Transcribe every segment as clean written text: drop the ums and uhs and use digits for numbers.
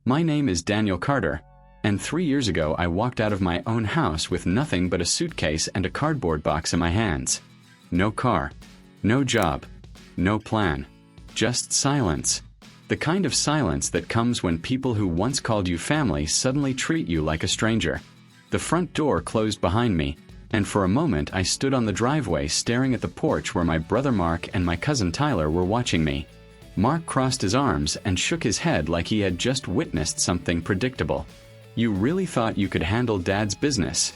My name is Daniel Carter, and 3 years ago I walked out of my own house with nothing but a suitcase and a cardboard box in my hands. No car, no job, no plan, just silence. The kind of silence that comes when people who once called you family suddenly treat you like a stranger. The front door closed behind me, and for a moment I stood on the driveway staring at the porch where my brother Mark and my cousin Tyler were watching me. Mark crossed his arms and shook his head like he had just witnessed something predictable. "You really thought you could handle Dad's business?"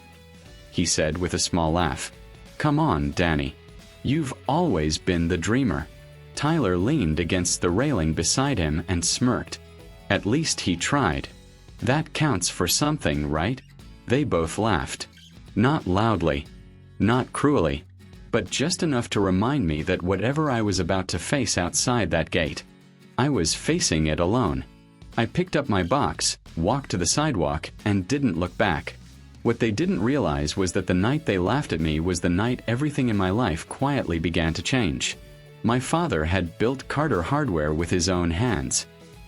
he said with a small laugh. "Come on, Danny. You've always been the dreamer." Tyler leaned against the railing beside him and smirked. "At least he tried. That counts for something, right?" They both laughed. Not loudly, not cruelly, but just enough to remind me that whatever I was about to face outside that gate, I was facing it alone. I picked up my box, walked to the sidewalk, and didn't look back. What they didn't realize was that the night they laughed at me was the night everything in my life quietly began to change. My father had built Carter Hardware with his own hands.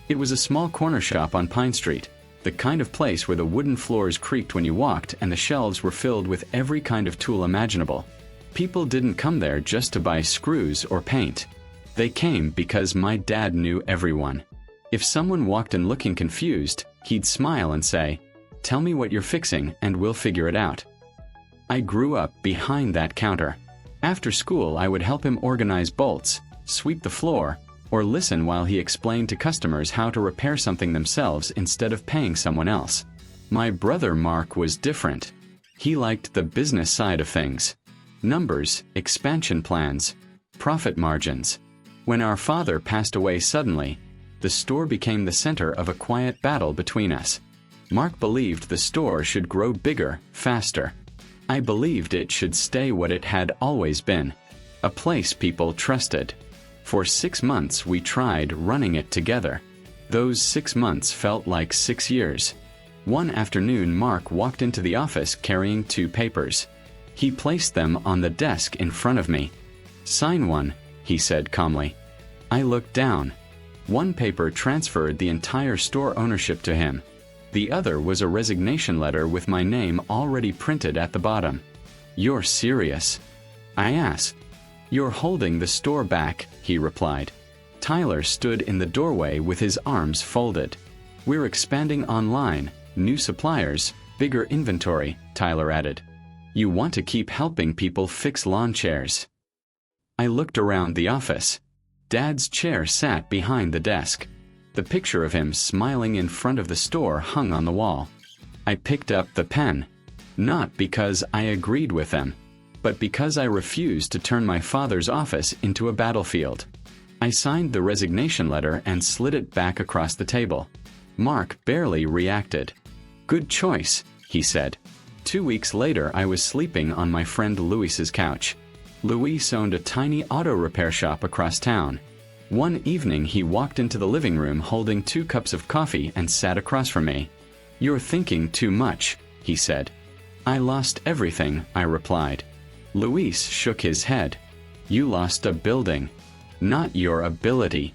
It was a small corner shop on Pine Street, the kind of place where the wooden floors creaked when you walked and the shelves were filled with every kind of tool imaginable. People didn't come there just to buy screws or paint. They came because my dad knew everyone. If someone walked in looking confused, he'd smile and say, "Tell me what you're fixing and we'll figure it out." I grew up behind that counter. After school, I would help him organize bolts, sweep the floor, or listen while he explained to customers how to repair something themselves instead of paying someone else. My brother Mark was different. He liked the business side of things. Numbers, expansion plans, profit margins. When our father passed away suddenly, the store became the center of a quiet battle between us. Mark believed the store should grow bigger, faster. I believed it should stay what it had always been, a place people trusted. For 6 months we tried running it together. Those 6 months felt like 6 years. One afternoon Mark walked into the office carrying 2 papers. He placed them on the desk in front of me. "Sign one," he said calmly. I looked down. One paper transferred the entire store ownership to him. The other was a resignation letter with my name already printed at the bottom. "You're serious?" I asked. "You're holding the store back," he replied. Tyler stood in the doorway with his arms folded. "We're expanding online, new suppliers, bigger inventory," Tyler added. "You want to keep helping people fix lawn chairs." I looked around the office. Dad's chair sat behind the desk. The picture of him smiling in front of the store hung on the wall. I picked up the pen, not because I agreed with them, but because I refused to turn my father's office into a battlefield. I signed the resignation letter and slid it back across the table. Mark barely reacted. "Good choice," he said. 2 weeks later, I was sleeping on my friend Luis's couch. Luis owned a tiny auto repair shop across town. One evening he walked into the living room holding 2 cups of coffee and sat across from me. "You're thinking too much," he said. "I lost everything," I replied. Luis shook his head. "You lost a building, not your ability."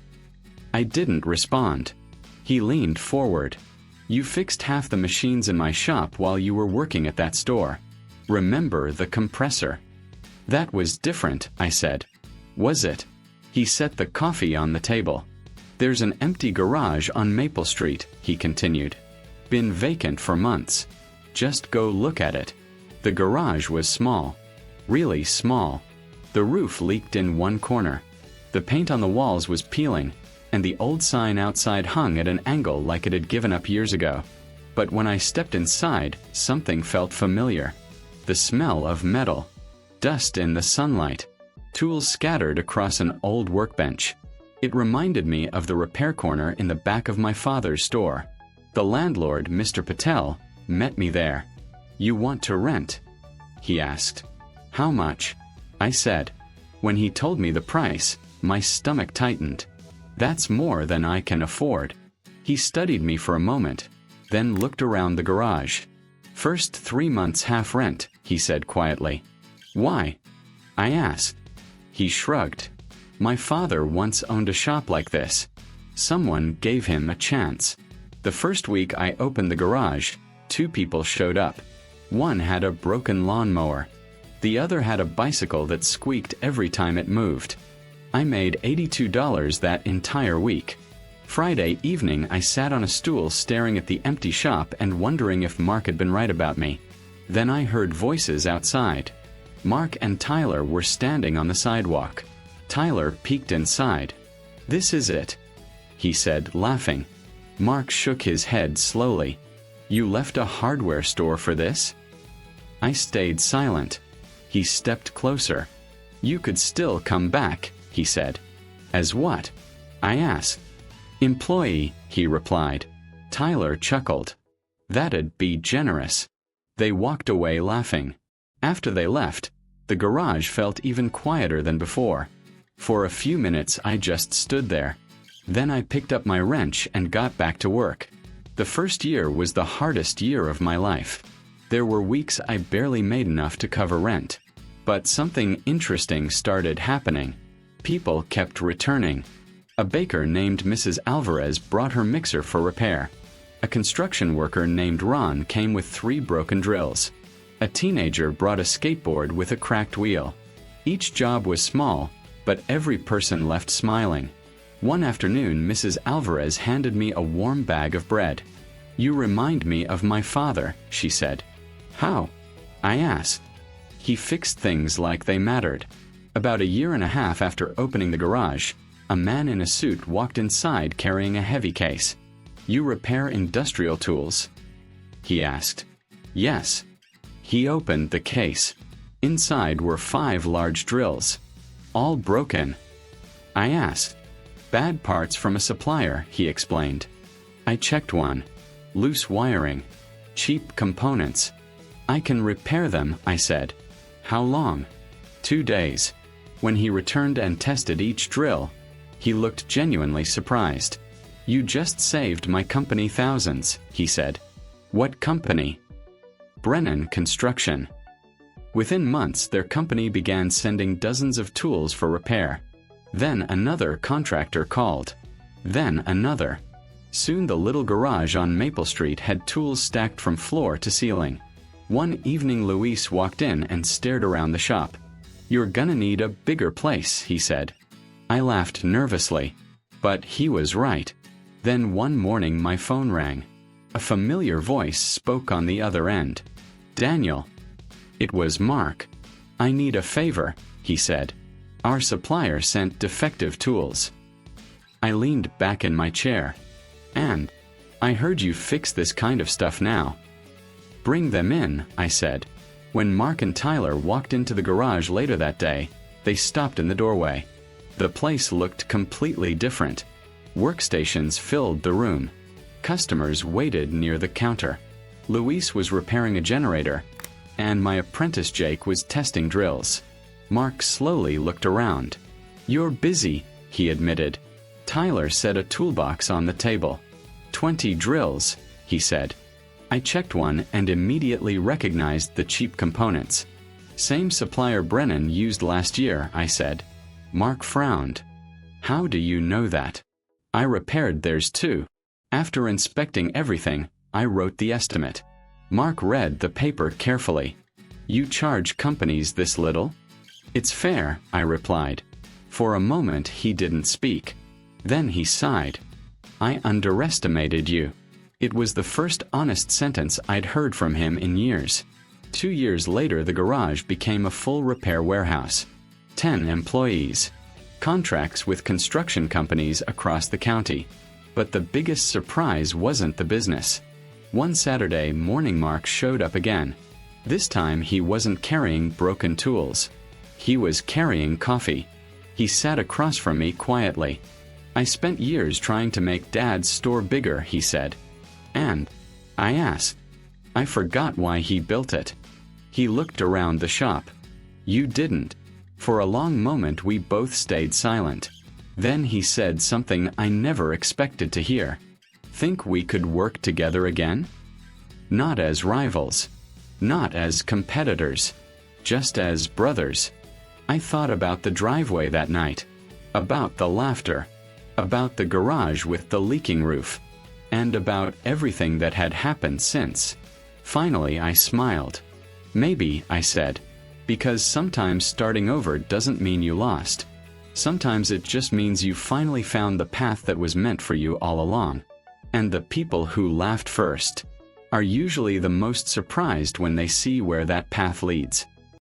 I didn't respond. He leaned forward. "You fixed half the machines in my shop while you were working at that store. Remember the compressor?" "That was different," I said. "Was it?" He set the coffee on the table. "There's an empty garage on Maple Street," he continued. "Been vacant for months. Just go look at it." The garage was small. Really small. The roof leaked in one corner. The paint on the walls was peeling, and the old sign outside hung at an angle like it had given up years ago. But when I stepped inside, something felt familiar. The smell of metal. Dust in the sunlight. Tools scattered across an old workbench. It reminded me of the repair corner in the back of my father's store. The landlord, Mr. Patel, met me there. "You want to rent?" he asked. "How much?" I said. When he told me the price, my stomach tightened. "That's more than I can afford." He studied me for a moment, then looked around the garage. "First 3 months half rent," he said quietly. "Why?" I asked. He shrugged. "My father once owned a shop like this. Someone gave him a chance." The first week I opened the garage, 2 people showed up. One had a broken lawnmower. The other had a bicycle that squeaked every time it moved. I made $82 that entire week. Friday evening, I sat on a stool staring at the empty shop and wondering if Mark had been right about me. Then I heard voices outside. Mark and Tyler were standing on the sidewalk. Tyler peeked inside. "This is it," he said, laughing. Mark shook his head slowly. "You left a hardware store for this?" I stayed silent. He stepped closer. "You could still come back," he said. "As what?" I asked. "Employee," he replied. Tyler chuckled. "That'd be generous." They walked away laughing. After they left, the garage felt even quieter than before. For a few minutes I just stood there. Then I picked up my wrench and got back to work. The first year was the hardest year of my life. There were weeks I barely made enough to cover rent. But something interesting started happening. People kept returning. A baker named Mrs. Alvarez brought her mixer for repair. A construction worker named Ron came with 3 broken drills. A teenager brought a skateboard with a cracked wheel. Each job was small, but every person left smiling. One afternoon, Mrs. Alvarez handed me a warm bag of bread. "You remind me of my father," she said. "How?" I asked. "He fixed things like they mattered." About a year and a half after opening the garage, a man in a suit walked inside carrying a heavy case. "You repair industrial tools?" he asked. "Yes." He opened the case. Inside were 5 large drills. All broken. I asked. "Bad parts from a supplier," he explained. I checked one. "Loose wiring. Cheap components." "I can repair them," I said. "How long?" 2 days. When he returned and tested each drill, he looked genuinely surprised. "You just saved my company thousands," he said. "What company?" Brennan Construction. Within months, their company began sending dozens of tools for repair. Then another contractor called. Then another. Soon the little garage on Maple Street had tools stacked from floor to ceiling. One evening Luis walked in and stared around the shop. "You're gonna need a bigger place," he said. I laughed nervously. But he was right. Then one morning my phone rang. A familiar voice spoke on the other end. "Daniel." It was Mark. "I need a favor," he said. "Our supplier sent defective tools." I leaned back in my chair. "And I heard you fix this kind of stuff now." "Bring them in," I said. When Mark and Tyler walked into the garage later that day, they stopped in the doorway. The place looked completely different. Workstations filled the room. Customers waited near the counter. Luis was repairing a generator, and my apprentice Jake was testing drills. Mark slowly looked around. "You're busy," he admitted. Tyler set a toolbox on the table. 20 drills, he said. I checked one and immediately recognized the cheap components. "Same supplier Brennan used last year," I said. Mark frowned. "How do you know that?" "I repaired theirs too." After inspecting everything, I wrote the estimate. Mark read the paper carefully. "You charge companies this little?" "It's fair," I replied. For a moment he didn't speak. Then he sighed. "I underestimated you." It was the first honest sentence I'd heard from him in years. 2 years later, the garage became a full repair warehouse. 10 employees. Contracts with construction companies across the county. But the biggest surprise wasn't the business. One Saturday morning, Mark showed up again. This time he wasn't carrying broken tools. He was carrying coffee. He sat across from me quietly. "I spent years trying to make Dad's store bigger," he said. "And?" I asked. I forgot why he built it. He looked around the shop. "You didn't." For a long moment we both stayed silent. Then he said something I never expected to hear. "Think we could work together again?" Not as rivals. Not as competitors. Just as brothers. I thought about the driveway that night. About the laughter. About the garage with the leaking roof. and about everything that had happened since. Finally, I smiled. Maybe, I said, because sometimes starting over doesn't mean you lost. Sometimes it just means you finally found the path that was meant for you all along. And the people who laughed first are usually the most surprised when they see where that path leads.